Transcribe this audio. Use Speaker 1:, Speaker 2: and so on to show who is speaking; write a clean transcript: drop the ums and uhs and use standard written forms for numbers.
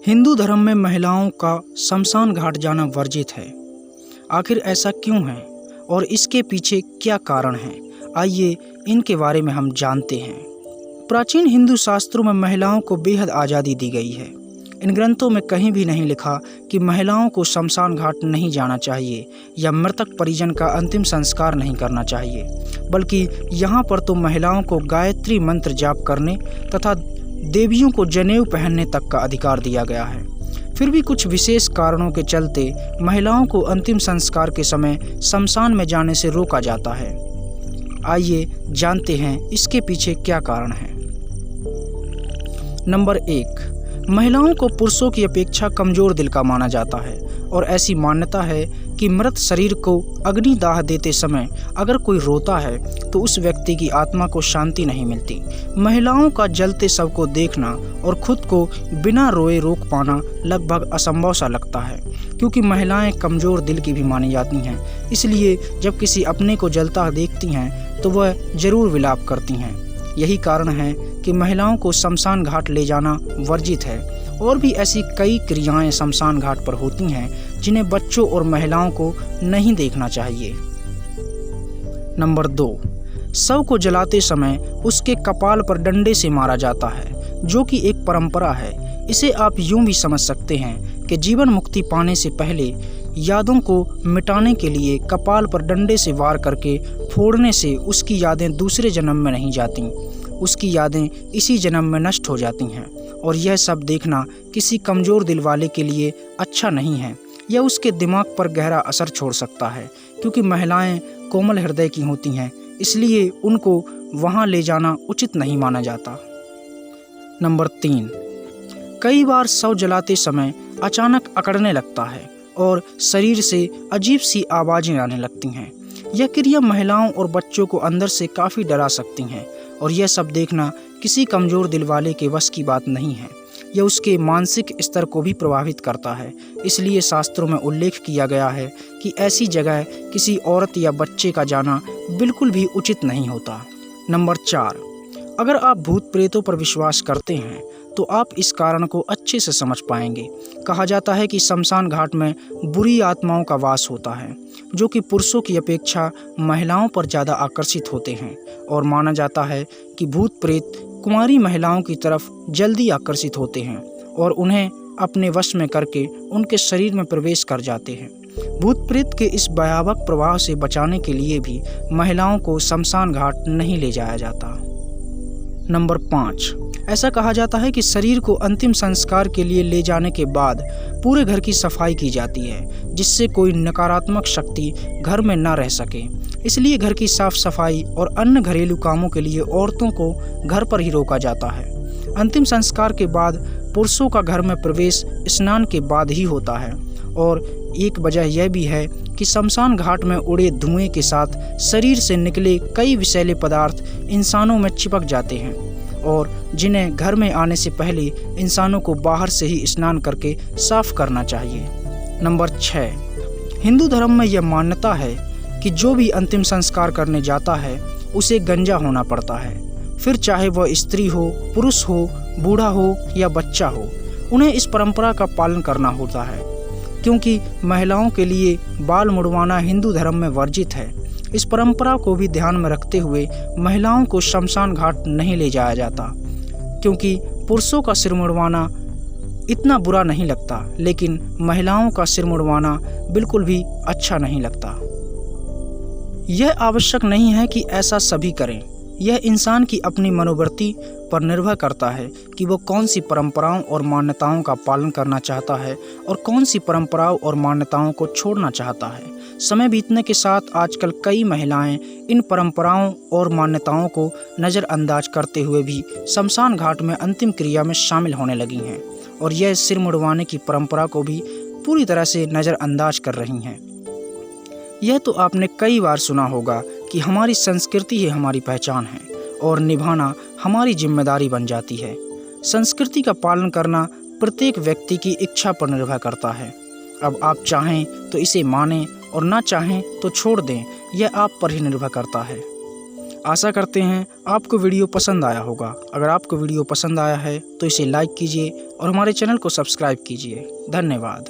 Speaker 1: हिंदू धर्म में महिलाओं का शमशान घाट जाना वर्जित है। आखिर ऐसा क्यों है और इसके पीछे क्या कारण है? आइए इनके बारे में हम जानते हैं। प्राचीन हिंदू शास्त्रों में महिलाओं को बेहद आज़ादी दी गई है। इन ग्रंथों में कहीं भी नहीं लिखा कि महिलाओं को शमशान घाट नहीं जाना चाहिए या मृतक परिजन का अंतिम संस्कार नहीं करना चाहिए, बल्कि यहाँ पर तो महिलाओं को गायत्री मंत्र जाप करने तथा देवियों को जनेऊ पहनने तक का अधिकार दिया गया है। फिर भी कुछ विशेष कारणों के चलते महिलाओं को अंतिम संस्कार के समय शमशान में जाने से रोका जाता है। आइए जानते हैं इसके पीछे क्या कारण है। नंबर 1, महिलाओं को पुरुषों की अपेक्षा कमज़ोर दिल का माना जाता है और ऐसी मान्यता है कि मृत शरीर को अग्निदाह देते समय अगर कोई रोता है तो उस व्यक्ति की आत्मा को शांति नहीं मिलती। महिलाओं का जलते शव को देखना और खुद को बिना रोए रोक पाना लगभग असंभव सा लगता है, क्योंकि महिलाएं कमज़ोर दिल की भी मानी जाती हैं। इसलिए जब किसी अपने को जलता देखती हैं तो वह ज़रूर विलाप करती हैं। यही कारण है कि महिलाओं को शमशान घाट ले जाना वर्जित है। और भी ऐसी कई क्रियाएं शमशान घाट पर होती हैं जिन्हें बच्चों और महिलाओं को नहीं देखना चाहिए। नंबर 2, शव को जलाते समय उसके कपाल पर डंडे से मारा जाता है, जो कि एक परंपरा है। इसे आप यूं भी समझ सकते हैं कि जीवन मुक्ति पाने से पहले यादों को मिटाने के लिए कपाल पर डंडे से वार करके फोड़ने से उसकी यादें दूसरे जन्म में नहीं जाती, उसकी यादें इसी जन्म में नष्ट हो जाती हैं। और यह सब देखना किसी कमज़ोर दिल वाले के लिए अच्छा नहीं है। यह उसके दिमाग पर गहरा असर छोड़ सकता है, क्योंकि महिलाएं कोमल हृदय की होती हैं, इसलिए उनको वहां ले जाना उचित नहीं माना जाता। नंबर 3, कई बार शव जलाते समय अचानक अकड़ने लगता है और शरीर से अजीब सी आवाज़ें आने लगती हैं। यह क्रिया महिलाओं और बच्चों को अंदर से काफ़ी डरा सकती हैं और यह सब देखना किसी कमज़ोर दिल वाले के वश की बात नहीं है। यह उसके मानसिक स्तर को भी प्रभावित करता है। इसलिए शास्त्रों में उल्लेख किया गया है कि ऐसी जगह किसी औरत या बच्चे का जाना बिल्कुल भी उचित नहीं होता। नंबर 4, अगर आप भूत प्रेतों पर विश्वास करते हैं तो आप इस कारण को अच्छे से समझ पाएंगे। कहा जाता है कि शमशान घाट में बुरी आत्माओं का वास होता है, जो कि पुरुषों की अपेक्षा महिलाओं पर ज़्यादा आकर्षित होते हैं, और माना जाता है कि भूत प्रेत कुंवारी महिलाओं की तरफ जल्दी आकर्षित होते हैं और उन्हें अपने वश में करके उनके शरीर में प्रवेश कर जाते हैं। भूत प्रेत के इस भयावह प्रभाव से बचाने के लिए भी महिलाओं को शमशान घाट नहीं ले जाया जाता। नंबर 5, ऐसा कहा जाता है कि शरीर को अंतिम संस्कार के लिए ले जाने के बाद पूरे घर की सफाई की जाती है, जिससे कोई नकारात्मक शक्ति घर में न रह सके। इसलिए घर की साफ सफाई और अन्य घरेलू कामों के लिए औरतों को घर पर ही रोका जाता है। अंतिम संस्कार के बाद पुरुषों का घर में प्रवेश स्नान के बाद ही होता है। और एक वजह यह भी है कि शमशान घाट में उड़े धुएं के साथ शरीर से निकले कई विषैले पदार्थ इंसानों में चिपक जाते हैं, और जिन्हें घर में आने से पहले इंसानों को बाहर से ही स्नान करके साफ करना चाहिए। नंबर 6, हिंदू धर्म में यह मान्यता है कि जो भी अंतिम संस्कार करने जाता है उसे गंजा होना पड़ता है। फिर चाहे वह स्त्री हो, पुरुष हो, बूढ़ा हो या बच्चा हो, उन्हें इस परंपरा का पालन करना होता है, क्योंकि महिलाओं के लिए बाल मुड़वाना हिंदू धर्म में वर्जित है। इस परंपरा को भी ध्यान में रखते हुए महिलाओं को शमशान घाट नहीं ले जाया जाता, क्योंकि पुरुषों का सिर मुड़वाना इतना बुरा नहीं लगता, लेकिन महिलाओं का सिर मुड़वाना बिल्कुल भी अच्छा नहीं लगता। यह आवश्यक नहीं है कि ऐसा सभी करें। यह इंसान की अपनी मनोवृत्ति पर निर्भर करता है कि वो कौन सी परंपराओं और मान्यताओं का पालन करना चाहता है और कौन सी परंपराओं और मान्यताओं को छोड़ना चाहता है। समय बीतने के साथ आजकल कई महिलाएं इन परंपराओं और मान्यताओं को नज़रअंदाज करते हुए भी शमशान घाट में अंतिम क्रिया में शामिल होने लगी हैं, और यह सिर मुड़वाने की परंपरा को भी पूरी तरह से नज़रअंदाज कर रही हैं। यह तो आपने कई बार सुना होगा कि हमारी संस्कृति ही हमारी पहचान है और निभाना हमारी जिम्मेदारी बन जाती है। संस्कृति का पालन करना प्रत्येक व्यक्ति की इच्छा पर निर्भर करता है। अब आप चाहें तो इसे मानें और ना चाहें तो छोड़ दें, यह आप पर ही निर्भर करता है। आशा करते हैं आपको वीडियो पसंद आया होगा। अगर आपको वीडियो पसंद आया है तो इसे लाइक कीजिए और हमारे चैनल को सब्सक्राइब कीजिए। धन्यवाद।